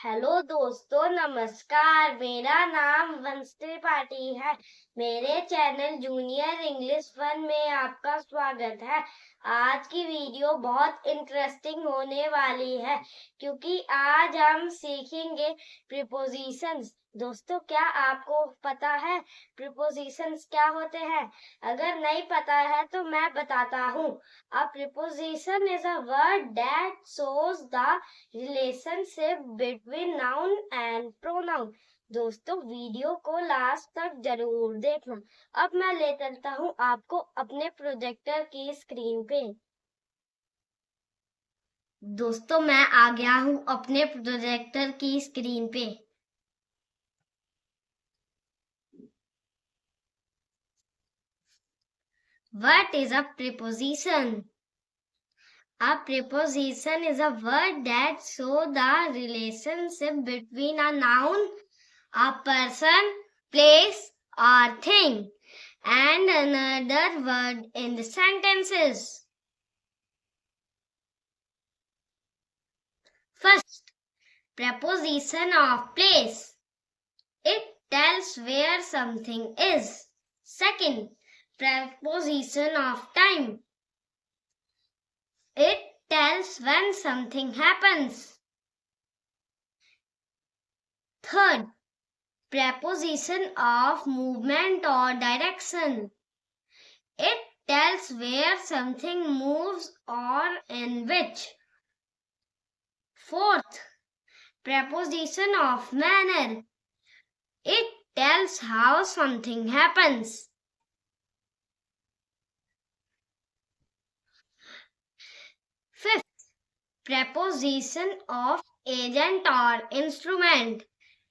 Hello दोस्तों, नमस्कार। मेरा नाम वंश त्रिपाठी है। मेरे चैनल जूनियर इंग्लिश फन में आपका स्वागत है। आज की वीडियो बहुत इंटरेस्टिंग होने वाली है क्योंकि आज हम सीखेंगे प्रीपोजिशंस। दोस्तों, क्या आपको पता है प्रीपोजिशंस क्या होते हैं? अगर नहीं पता है तो मैं बताता हूँ। A preposition is a word that shows the relationship between noun and pronoun। दोस्तों, वीडियो को लास्ट तक जरूर देखना। अब मैं ले चलता हूँ आपको अपने प्रोजेक्टर की स्क्रीन पे। दोस्तों, मैं आ गया हूँ अपने प्रोजेक्टर की स्क्रीन पे। What is a preposition? A preposition is a word that shows the relationship between a noun, a person, place, or thing, and another word in the sentences. First, preposition of place. It tells where something is. Second, preposition of time. It tells when something happens. Third, preposition of movement or direction. It tells where something moves or in which. Fourth, preposition of manner. It tells how something happens. Fifth, preposition of agent or instrument.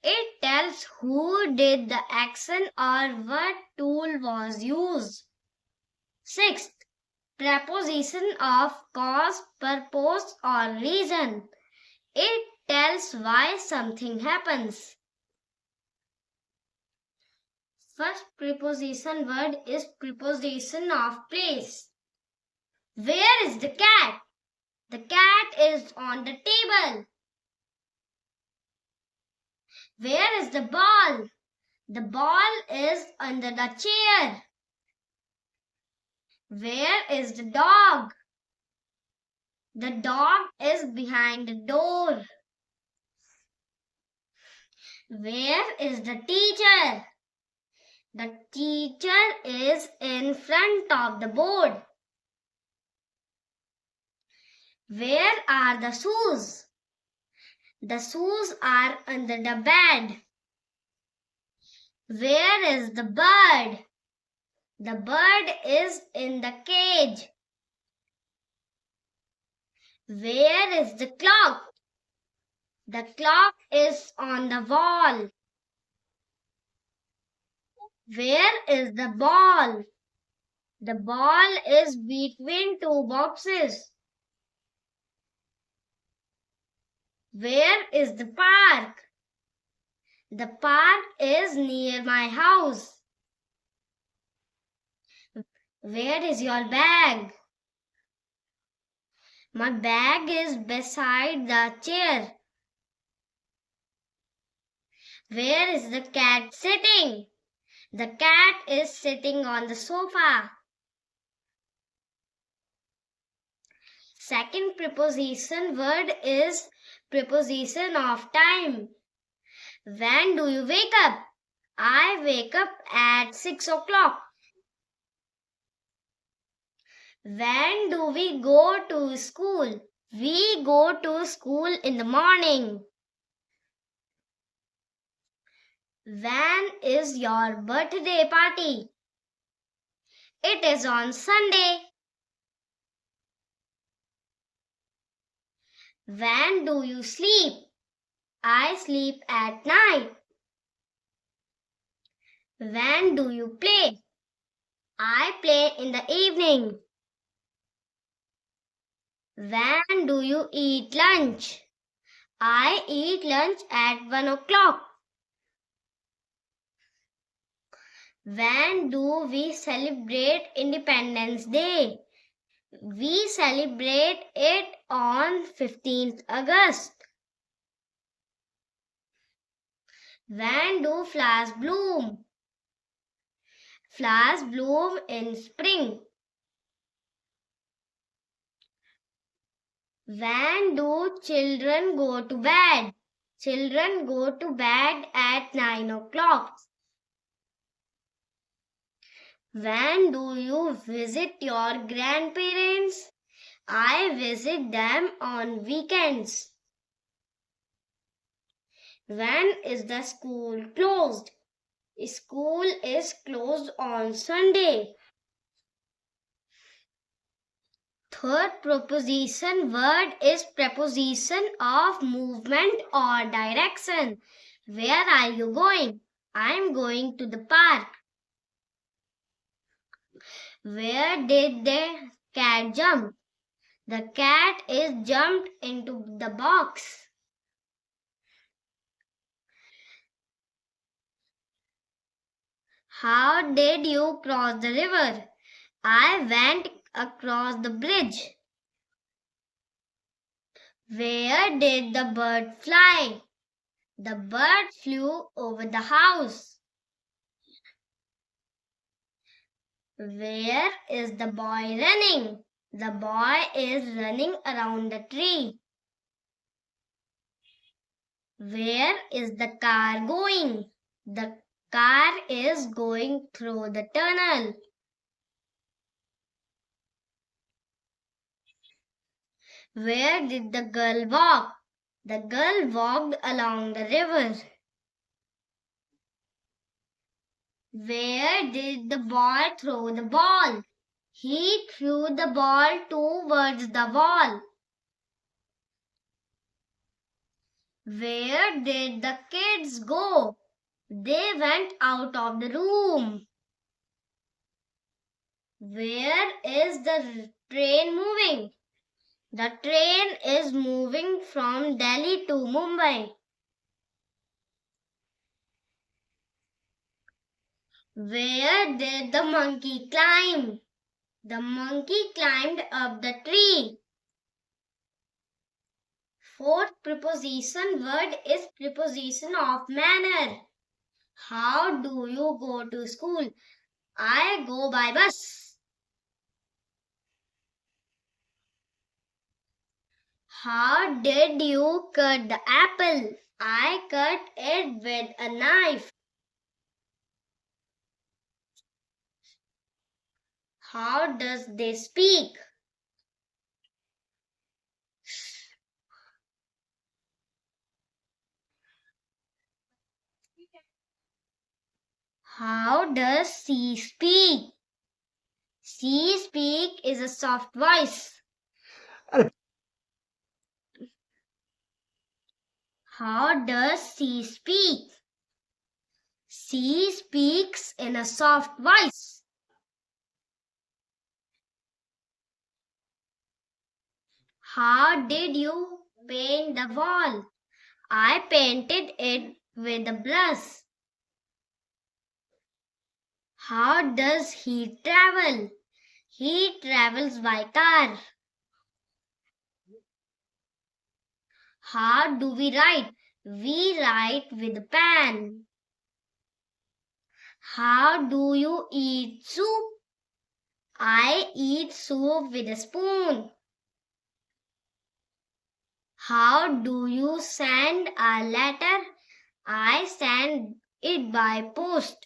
It tells who did the action or what tool was used. Sixth, preposition of cause, purpose, or reason. It tells why something happens. First preposition word is preposition of place. Where is the cat? The cat is on the table. Where is the ball? The ball is under the chair. Where is the dog? The dog is behind the door. Where is the teacher? The teacher is in front of the board. Where are the shoes? The shoes are under the bed. Where is the bird? The bird is in the cage. Where is the clock? The clock is on the wall. Where is the ball? The ball is between two boxes. Where is the park? The park is near my house. Where is your bag? My bag is beside the chair. Where is the cat sitting? The cat is sitting on the sofa. Second preposition word is preposition of time. When do you wake up? I wake up at 6 o'clock. When do we go to school? We go to school in the morning. When is your birthday party? It is on Sunday. When do you sleep? I sleep at night. When do you play? I play in the evening. When do you eat lunch? I eat lunch at 1 o'clock. When do we celebrate Independence Day? We celebrate it on 15th August. When do flowers bloom? Flowers bloom in spring. When do children go to bed? Children go to bed at 9 o'clock. When do you visit your grandparents? I visit them on weekends. When is the school closed? School is closed on Sunday. Third proposition word is preposition of movement or direction. Where are you going? I am going to the park. Where did the cat jump? The cat is jumped into the box. How did you cross the river? I went across the bridge. Where did the bird fly? The bird flew over the house. Where is the boy running? The boy is running around the tree. Where is the car going? The car is going through the tunnel. Where did the girl walk? The girl walked along the river. Where did the boy throw the ball? He threw the ball towards the wall. Where did the kids go? They went out of the room. Where is the train moving? The train is moving from Delhi to Mumbai. Where did the monkey climb? The monkey climbed up the tree. Fourth preposition word is preposition of manner. How do you go to school? I go by bus. How did you cut the apple? I cut it with a knife. How does they speak? How does she speak? She speak is a soft voice. How does she speak? She speaks in a soft voice. How did you paint the wall? I painted it with a brush. How does he travel? He travels by car. How do we write? We write with a pen. How do you eat soup? I eat soup with a spoon. How do you send a letter? I send it by post.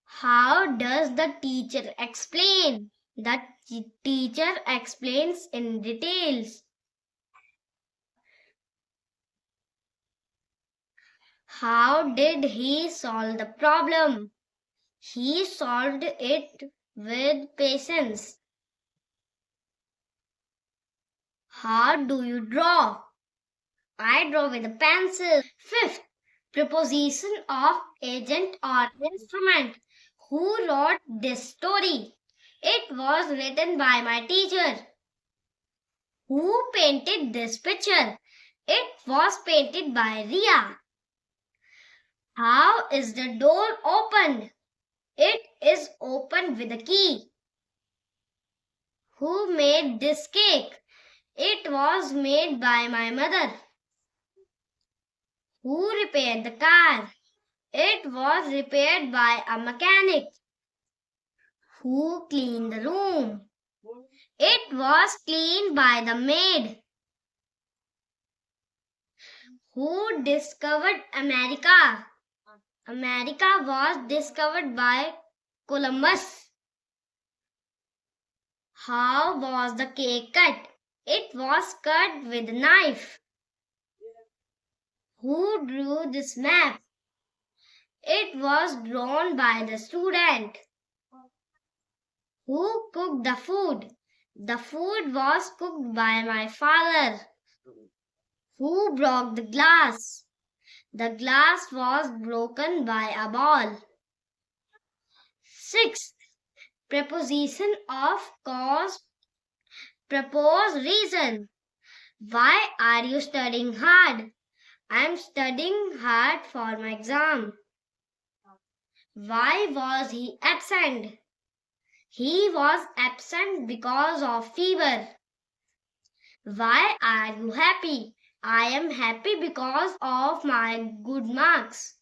How does the teacher explain? The teacher explains in details. How did he solve the problem? He solved it with patience. How do you draw? I draw with a pencil. Fifth, preposition of agent or instrument. Who wrote this story? It was written by my teacher. Who painted this picture? It was painted by Ria. How is the door opened? It is opened with a key. Who made this cake? It was made by my mother. Who repaired the car? It was repaired by a mechanic. Who cleaned the room? It was cleaned by the maid. Who discovered America? America was discovered by Columbus. How was the cake cut? It was cut with a knife. Who drew this map? It was drawn by the student. Who cooked the food? The food was cooked by my father. Who broke the glass? The glass was broken by a ball. 6. Preposition of cause. Propose reason. Why are you studying hard? I am studying hard for my exam. Why was he absent? He was absent because of fever. Why are you happy? I am happy because of my good marks.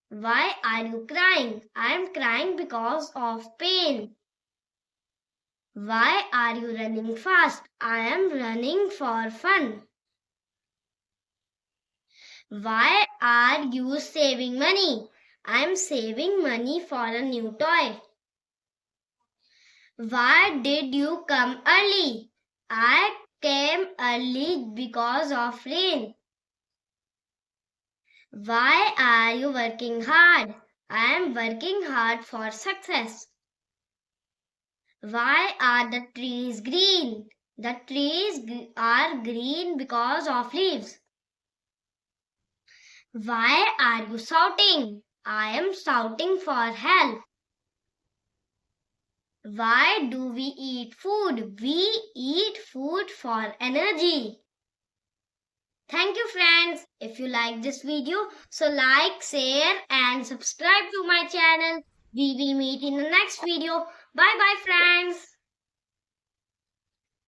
Why are you crying? I am crying because of pain. Why are you running fast? I am running for fun. Why are you saving money? I am saving money for a new toy. Why did you come early? I came early because of rain. Why are you working hard? I am working hard for success. Why are the trees green? The trees are green because of leaves. Why are you shouting? I am shouting for help. Why do we eat food? We eat food for energy. Thank you friends. If you like this video, so like, share and subscribe to my channel. We will meet in the next video. Bye bye friends.